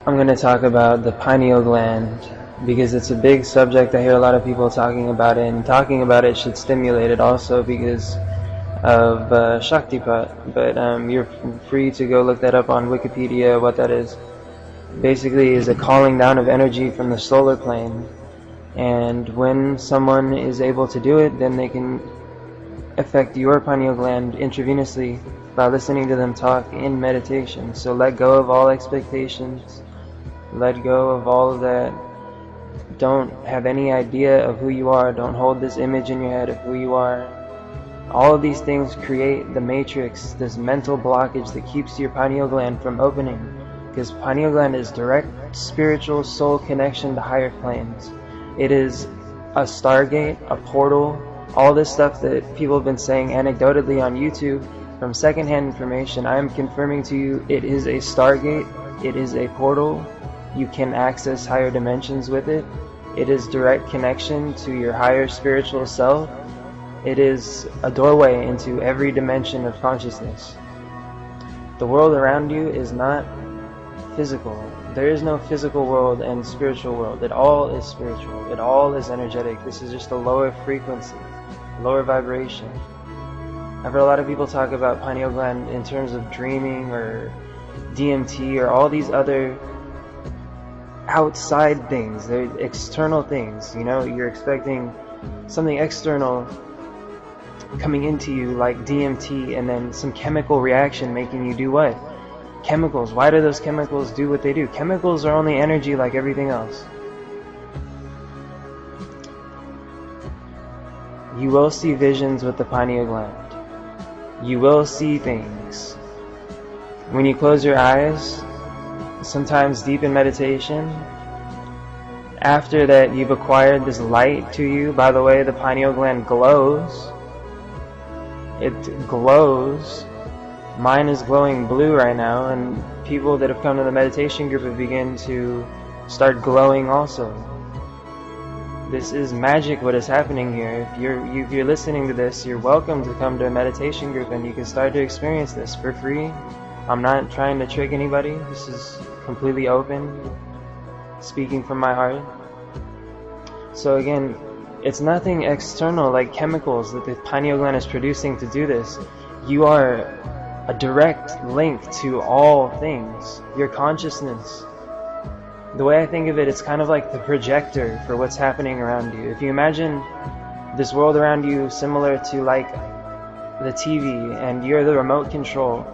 I'm going to talk about the pineal gland because it's a big subject. I hear a lot of people talking about it, and talking about it should stimulate it also because of Shaktipat. But you're free to go look that up on Wikipedia, what that is. Basically is a calling down of energy from the solar plane. And when someone is able to do it, then they can affect your pineal gland intravenously by listening to them talk in meditation. So let go of all expectations. Let go of all of that. Don't have any idea of who you are. Don't hold this image in your head of who you are. All of these things create the matrix, this mental blockage that keeps your pineal gland from opening. Because pineal gland is direct spiritual soul connection to higher planes. It is a stargate, a portal, all this stuff that people have been saying anecdotally on YouTube from secondhand information. I am confirming to you it is a stargate, it is a portal. You can access higher dimensions with it. It is direct connection to your higher spiritual self. It is a doorway into every dimension of consciousness. The world around you is not physical. There is no physical world and spiritual world. It all is spiritual. It all is energetic. This is just a lower frequency, lower vibration. I've heard a lot of people talk about pineal gland in terms of dreaming or DMT or all these other outside things. They're external things. You know, you're expecting something external coming into you like DMT and then some chemical reaction making you do what? Chemicals. Why do those chemicals do what they do? Chemicals are only energy like everything else. You will see visions with the pineal gland. You will see things. When you close your eyes, sometimes deep in meditation, after that you've acquired this light to you. By the way, the pineal gland glows. It glows. Mine is glowing blue right now, and people that have come to the meditation group have begun to start glowing also. This is magic what is happening here. If you're listening to this, you're welcome to come to a meditation group and you can start to experience this for free. I'm not trying to trick anybody. This is completely open, speaking from my heart. So again, it's nothing external like chemicals that the pineal gland is producing to do this. You are a direct link to all things. Your consciousness. The way I think of it, it's kind of like the projector for what's happening around you. If you imagine this world around you similar to like the TV and you're the remote control,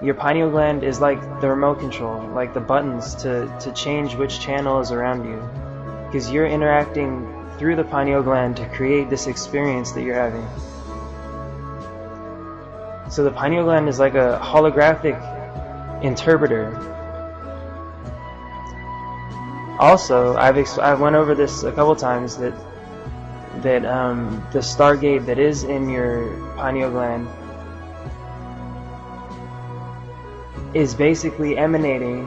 your pineal gland is like the remote control, like the buttons to change which channel is around you. Because you're interacting through the pineal gland to create this experience that you're having. So the pineal gland is like a holographic interpreter. Also, I've went over this a couple times that the stargate that is in your pineal gland is basically emanating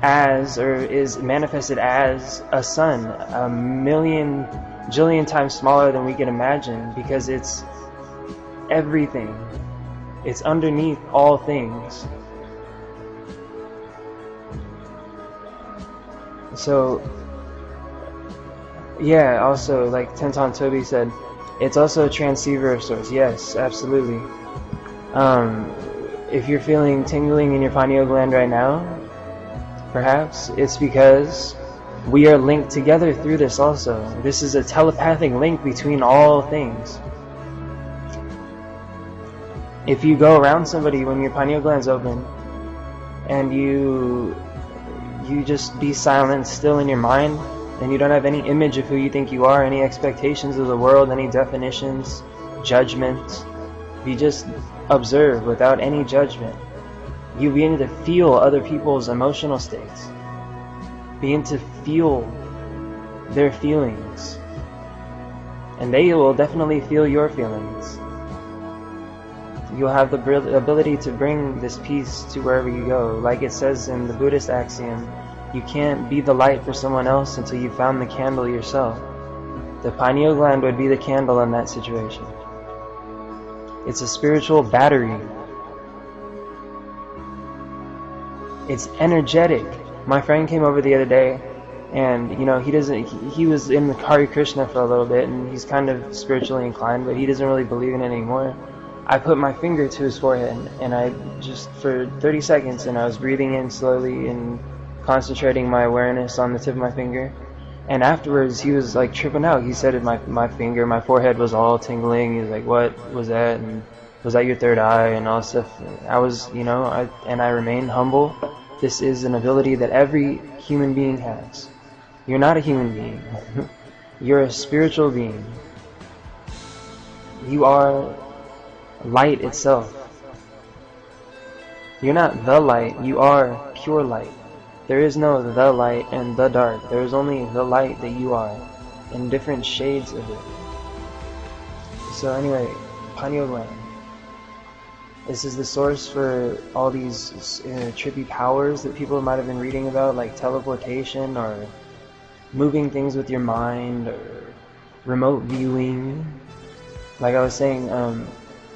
as, or is manifested as, a sun, a million, jillion times smaller than we can imagine, because it's everything. It's underneath all things. So, yeah, also, like Tenton Toby said, it's also a transceiver of sorts. Yes, absolutely. If you're feeling tingling in your pineal gland right now, perhaps it's because we are linked together through this also. This is a telepathic link between all things. If you go around somebody when your pineal gland's open and you just be silent, still in your mind, and you don't have any image of who you think you are, any expectations of the world, any definitions, judgments, you just observe without any judgment. You begin to feel other people's emotional states. Begin to feel their feelings. And they will definitely feel your feelings. You'll have the ability to bring this peace to wherever you go. Like it says in the Buddhist axiom, you can't be the light for someone else until you found the candle yourself. The pineal gland would be the candle in that situation. It's a spiritual battery. It's energetic. My friend came over the other day, and you know, he was in the Hare Krishna for a little bit, and he's kind of spiritually inclined, but he doesn't really believe in it anymore. I put my finger to his forehead, and I just, for 30 seconds, and I was breathing in slowly and concentrating my awareness on the tip of my finger. And afterwards, he was like tripping out. He said my forehead was all tingling. He was like, "What was that? And was that your third eye?" And all stuff. I was, you know, I remained humble. This is an ability that every human being has. You're not a human being. You're a spiritual being. You are light itself. You're not the light. You are pure light. There is no the light and the dark. There is only the light that you are, in different shades of it. So anyway, pineal gland. This is the source for all these trippy powers that people might have been reading about, like teleportation or moving things with your mind or remote viewing. Like I was saying,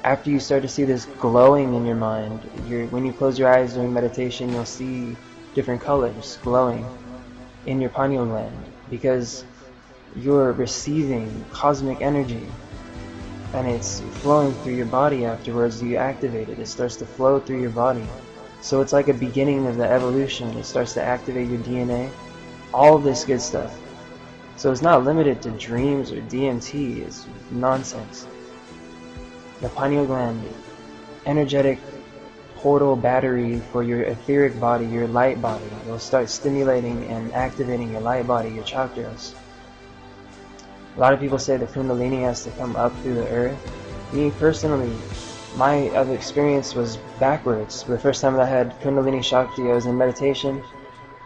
after you start to see this glowing in your mind, when you close your eyes during meditation, you'll see different colors glowing in your pineal gland, because you're receiving cosmic energy and it's flowing through your body. Afterwards you activate it. It starts to flow through your body. So it's like a beginning of the evolution. It starts to activate your DNA, all this good stuff. So it's not limited to dreams or DMT. It's nonsense. The pineal gland, energetic portal battery for your etheric body, your light body. It will start stimulating and activating your light body, your chakras. A lot of people say the Kundalini has to come up through the earth. Me personally, my other experience was backwards. The first time that I had Kundalini Shakti, I was in meditation.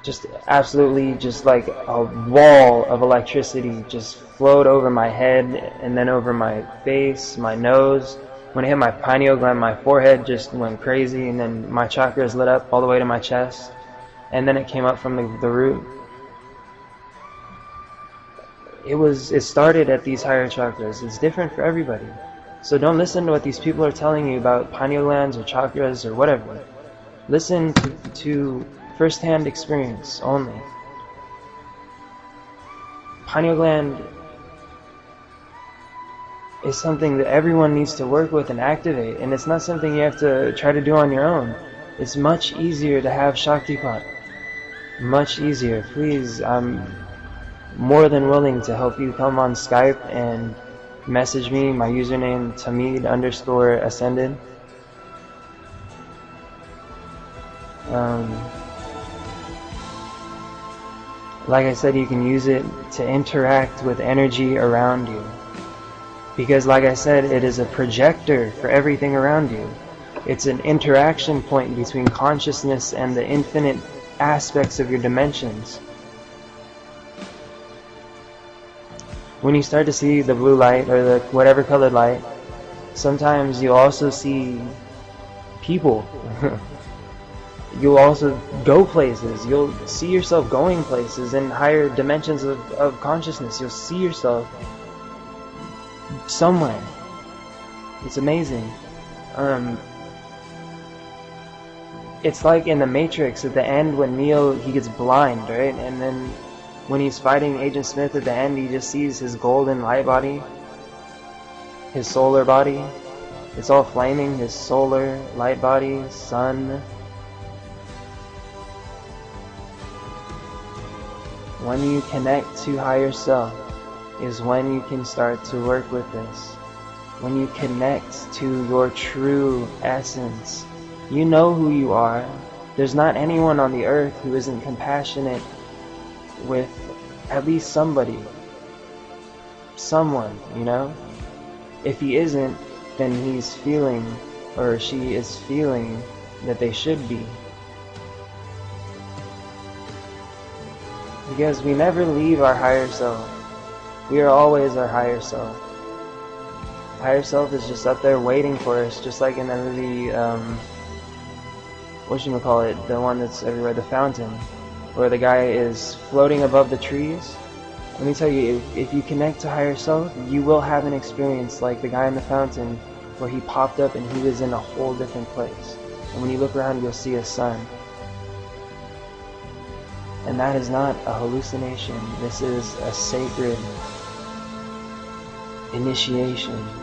Just absolutely, just like a wall of electricity just flowed over my head and then over my face, my nose. When it hit my pineal gland, my forehead just went crazy, and then my chakras lit up all the way to my chest, and then it came up from the root. It started at these higher chakras. It's different for everybody. So don't listen to what these people are telling you about pineal glands or chakras or whatever. Listen to first-hand experience only. Pineal gland is something that everyone needs to work with and activate, and it's not something you have to try to do on your own. It's much easier to have Shaktipat. Much easier. Please, I'm more than willing to help you come on Skype and message me. My username, Tamid_ascended. Like I said, you can use it to interact with energy around you. Because like I said, it is a projector for everything around you. It's an interaction point between consciousness and the infinite aspects of your dimensions. When you start to see the blue light or the whatever colored light, sometimes you also see people. You'll also go places. You'll see yourself going places in higher dimensions of consciousness. You'll see yourself somewhere. It's amazing. It's like in the Matrix at the end when Neo, he gets blind, right? And then when he's fighting Agent Smith at the end, he just sees his golden light body, his solar body. It's all flaming, his solar light body, sun. When you connect to higher self is when you can start to work with this. When you connect to your true essence, you know who you are. There's not anyone on the earth who isn't compassionate with at least somebody. Someone, you know? If he isn't, then he's feeling, or she is feeling, that they should be. Because we never leave our higher self. We are always our higher self. Higher self is just up there waiting for us, just like in the movie, whatchamacallit, the one that's everywhere, The Fountain, where the guy is floating above the trees. Let me tell you, if you connect to higher self, you will have an experience like the guy in the fountain, where he popped up and he was in a whole different place. And when you look around, you'll see a sun. And that is not a hallucination. This is a sacred initiation.